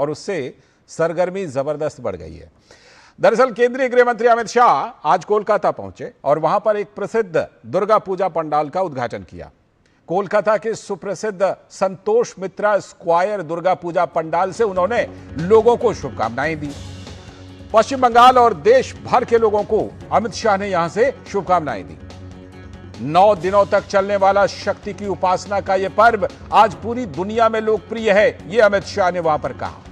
और उससे सरगर्मी जबरदस्त बढ़ गई है। दरअसल केंद्रीय गृह मंत्री अमित शाह आज कोलकाता पहुंचे और वहां पर एक प्रसिद्ध दुर्गा पूजा पंडाल का उद्घाटन किया। कोलकाता के सुप्रसिद्ध संतोष मित्रा स्क्वायर दुर्गा पूजा पंडाल से उन्होंने लोगों को शुभकामनाएं दी। पश्चिम बंगाल और देश भर के लोगों को अमित शाह ने यहां से शुभकामनाएं दी। 9 दिनों तक चलने वाला शक्ति की उपासना का यह पर्व आज पूरी दुनिया में लोकप्रिय है, यह अमित शाह ने वहां पर कहा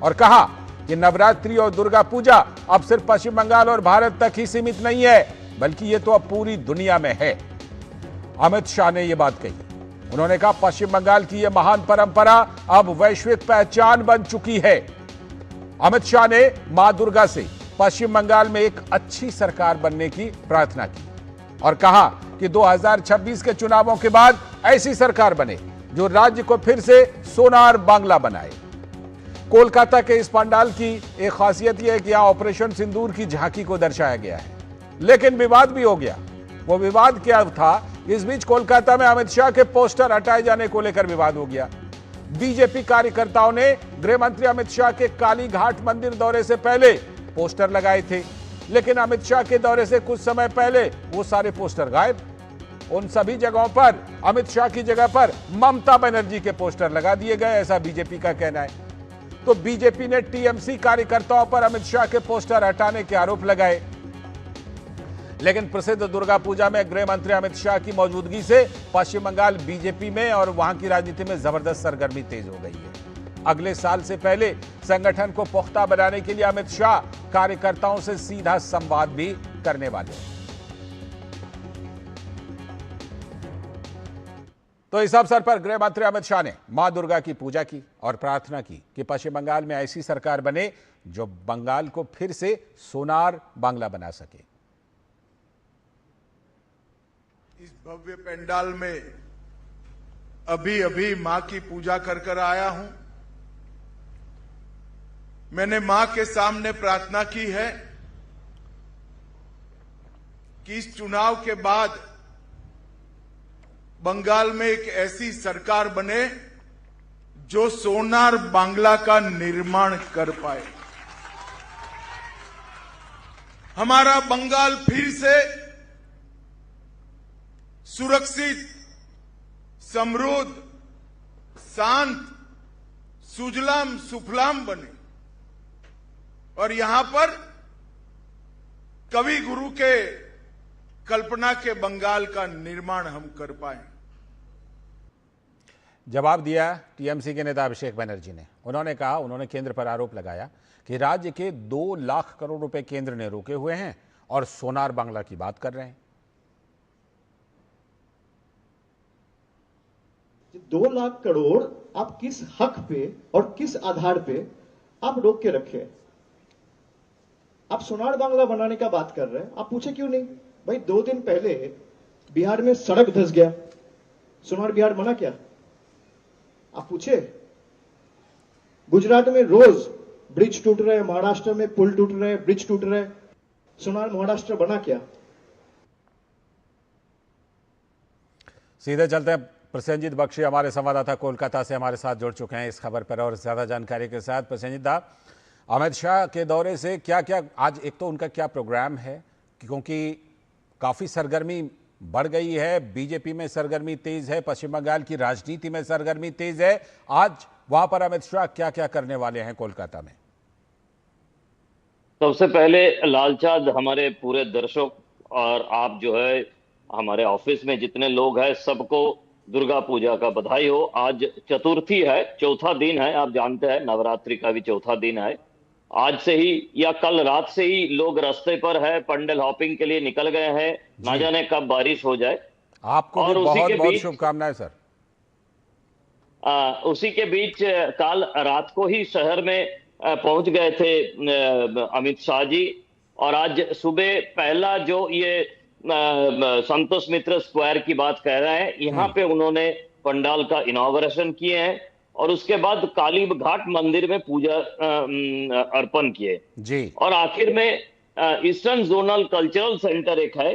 और कहा कि नवरात्रि और दुर्गा पूजा अब सिर्फ पश्चिम बंगाल और भारत तक ही सीमित नहीं है, बल्कि यह तो अब पूरी दुनिया में है। अमित शाह ने यह बात कही। उन्होंने कहा पश्चिम बंगाल की यह महान परंपरा अब वैश्विक पहचान बन चुकी है। अमित शाह ने मां दुर्गा से पश्चिम बंगाल में एक अच्छी सरकार बनने की प्रार्थना की और कहा कि 2026 के चुनावों के बाद ऐसी सरकार बने जो राज्य को फिर से सोनार बांग्ला बनाए। कोलकाता के इस पंडाल की एक खासियत यह है कि यहां ऑपरेशन सिंदूर की झांकी को दर्शाया गया है, लेकिन विवाद भी हो गया। वो विवाद क्या था? इस बीच कोलकाता में अमित शाह के पोस्टर हटाए जाने को लेकर विवाद हो गया। बीजेपी कार्यकर्ताओं ने गृह मंत्री अमित शाह के काली घाट मंदिर दौरे से पहले पोस्टर लगाए थे, लेकिन अमित शाह के दौरे से कुछ समय पहले वो सारे पोस्टर गायब। उन सभी जगहों पर अमित शाह की जगह पर ममता बनर्जी के पोस्टर लगा दिए गए, ऐसा बीजेपी का कहना है। तो बीजेपी ने टीएमसी कार्यकर्ताओं पर अमित शाह के पोस्टर हटाने के आरोप लगाए, लेकिन प्रसिद्ध दुर्गा पूजा में गृह मंत्री अमित शाह की मौजूदगी से पश्चिम बंगाल बीजेपी में और वहां की राजनीति में जबरदस्त सरगर्मी तेज हो गई है। अगले साल से पहले संगठन को पुख्ता बनाने के लिए अमित शाह कार्यकर्ताओं से सीधा संवाद भी करने वाले हैं। तो इस अवसर पर गृह मंत्री अमित शाह ने मां दुर्गा की पूजा की और प्रार्थना की कि पश्चिम बंगाल में ऐसी सरकार बने जो बंगाल को फिर से सोनार बांग्ला बना सके। इस भव्य पंडाल में अभी अभी मां की पूजा कर कर आया हूं। मैंने मां के सामने प्रार्थना की है कि इस चुनाव के बाद बंगाल में एक ऐसी सरकार बने जो सोनार बांग्ला का निर्माण कर पाए। हमारा बंगाल फिर से सुरक्षित, समृद्ध, शांत, सुजलाम सुफलाम बने और यहां पर कवि गुरु के कल्पना के बंगाल का निर्माण हम कर पाए। जवाब दिया टीएमसी के नेता अभिषेक बनर्जी ने। उन्होंने केंद्र पर आरोप लगाया कि राज्य के 2 लाख करोड़ रुपए केंद्र ने रोके हुए हैं और सोनार बांग्ला की बात कर रहे हैं। 2 लाख करोड़ आप किस हक पे और किस आधार पे आप रोक के रखे? आप सोनार बांग्ला बनाने का बात कर रहे हैं, आप पूछे क्यों नहीं? भाई 2 दिन पहले बिहार में सड़क धंस गया, सोनार बिहार बना क्या? आप पूछे? गुजरात में रोज ब्रिज टूट रहे, महाराष्ट्र में पुल टूट रहे, ब्रिज टूट रहे, सोनार महाराष्ट्र बना क्या? सीधे चलते हैं, प्रसेनजीत बख्शी हमारे संवाददाता कोलकाता से हमारे साथ जुड़ चुके हैं इस खबर पर और ज्यादा जानकारी के साथ। प्रसेनजीत दा, अमित शाह के दौरे से क्या क्या आज, एक तो उनका क्या प्रोग्राम है, क्योंकि काफी सरगर्मी बढ़ गई है, बीजेपी में सरगर्मी तेज है, पश्चिम बंगाल की राजनीति में सरगर्मी तेज है। आज वहां पर अमित शाह क्या क्या करने वाले हैं कोलकाता में? सबसे पहले लालचांद, हमारे पूरे दर्शक और आप जो है हमारे ऑफिस में जितने लोग हैं सबको दुर्गा पूजा का बधाई हो। आज चतुर्थी है, चौथा दिन है, आप जानते हैं नवरात्रि का भी चौथा दिन है। आज से ही या कल रात से ही लोग रास्ते पर है, पंडल हॉपिंग के लिए निकल गए हैं, ना जाने कब बारिश हो जाए। आपको भी बहुत बहुत शुभकामनाएं सर। उसी के बीच कल रात को ही शहर में पहुंच गए थे अमित शाह जी, और आज सुबह पहला जो ये संतोष मित्र स्क्वायर की बात कह रहे हैं, यहाँ पे उन्होंने पंडाल का इनॉग्रेशन किए हैं और उसके बाद काली घाट मंदिर में पूजा अर्पण किए जी। और आखिर में ईस्टर्न जोनल कल्चरल सेंटर एक है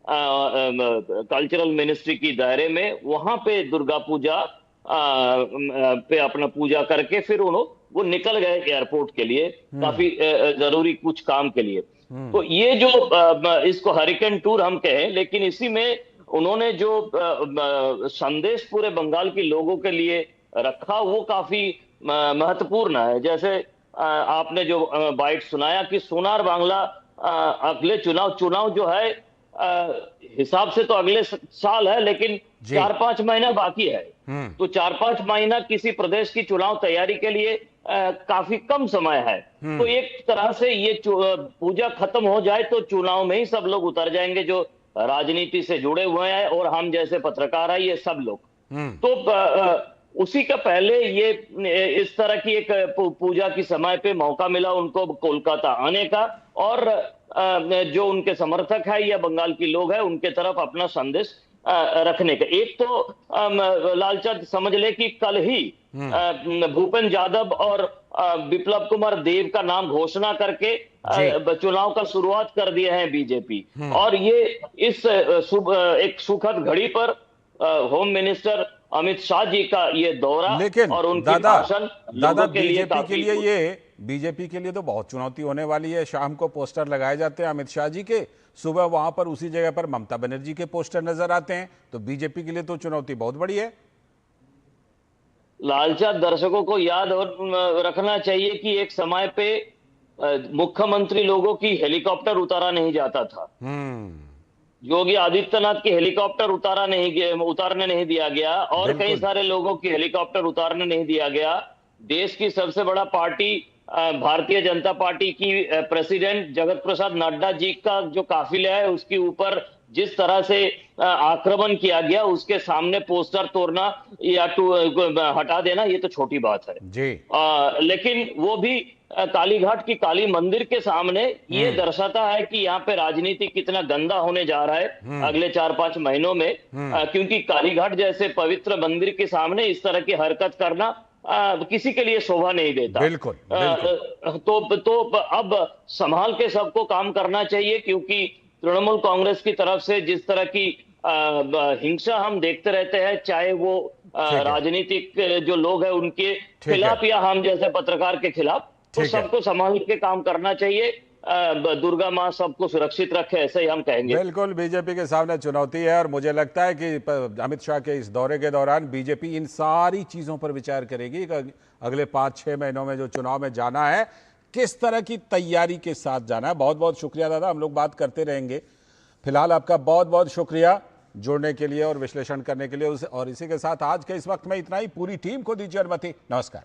कल्चरल मिनिस्ट्री की दायरे में, वहां पे दुर्गा पूजा पे अपना पूजा करके फिर उन्होंने वो निकल गए एयरपोर्ट के लिए काफी जरूरी कुछ काम के लिए। तो ये जो इसको हरिकेन टूर हम कहें, लेकिन इसी में उन्होंने जो संदेश पूरे बंगाल के लोगों के लिए रखा वो काफी महत्वपूर्ण है। जैसे आपने जो बाइट सुनाया कि सोनार बांग्ला अगले चुनाव जो है हिसाब से तो अगले साल है, लेकिन 4-5 महीना बाकी है। तो 4-5 महीना किसी प्रदेश की चुनाव तैयारी के लिए काफी कम समय है। तो एक तरह से ये पूजा खत्म हो जाए तो चुनाव में ही सब लोग उतर जाएंगे जो राजनीति से जुड़े हुए हैं, और हम जैसे पत्रकार हैं, ये सब लोग। तो उसी का पहले ये इस तरह की एक पूजा की समय पे मौका मिला उनको कोलकाता आने का, और जो उनके समर्थक है या बंगाल के लोग हैं उनके तरफ अपना संदेश रखने का। एक तो लालचंद समझ ले कि कल ही भूपेन्द्र यादव और विप्लव कुमार देव का नाम घोषणा करके चुनाव का शुरुआत कर दिए हैं बीजेपी। और ये इस एक सुखद घड़ी पर होम मिनिस्टर अमित शाह जी का ये दौरा, लेकिन और उनकी भाषण लोगों के लिए बीजेपी के लिए तो बहुत चुनौती होने वाली है। शाम को पोस्टर लगाए जाते हैं अमित शाह जी के, सुबह वहां पर उसी जगह पर ममता बनर्जी के पोस्टर नजर आते हैं, तो बीजेपी के लिए तो चुनौती बहुत बड़ी है। लालचंद, दर्शकों को याद रखना चाहिए कि एक समय पे मुख्यमंत्री लोगों की हेलीकॉप्टर उतारा नहीं जाता था। योगी आदित्यनाथ की हेलीकॉप्टर उतारने नहीं दिया गया, और कई सारे लोगों की हेलीकॉप्टर उतारने नहीं दिया गया। देश की सबसे बड़ा पार्टी भारतीय जनता पार्टी की प्रेसिडेंट जगत प्रसाद नड्डा जी का जो काफिला है उसके ऊपर जिस तरह से आक्रमण किया गया, उसके सामने पोस्टर तोड़ना या हटा देना ये तो छोटी बात है जी। लेकिन वो भी कालीघाट की काली मंदिर के सामने ये दर्शाता है कि यहाँ पे राजनीति कितना गंदा होने जा रहा है अगले 4-5 महीनों में। क्योंकि कालीघाट जैसे पवित्र मंदिर के सामने इस तरह की हरकत करना किसी के लिए शोभा नहीं देता। बिल्कुल, बिल्कुल। तो अब संभाल के सबको काम करना चाहिए, क्योंकि तृणमूल कांग्रेस की तरफ से जिस तरह की हिंसा हम देखते रहते हैं, चाहे वो राजनीतिक जो लोग हैं उनके खिलाफ या हम जैसे पत्रकार के खिलाफ, तो सबको संभाल के काम करना चाहिए। दुर्गा माँ सबको सुरक्षित रखे, ऐसे ही हम कहेंगे। बिल्कुल, बीजेपी के सामने चुनौती है, और मुझे लगता है कि अमित शाह के इस दौरे के दौरान बीजेपी इन सारी चीजों पर विचार करेगी कि अगले 5-6 महीनों में जो चुनाव में जाना है किस तरह की तैयारी के साथ जाना है। बहुत बहुत शुक्रिया दादा, हम लोग बात करते रहेंगे। फिलहाल आपका बहुत बहुत शुक्रिया जुड़ने के लिए और विश्लेषण करने के लिए। और इसी के साथ आज के इस वक्त में इतना ही। पूरी टीम को दीजिए अनुमति। नमस्कार।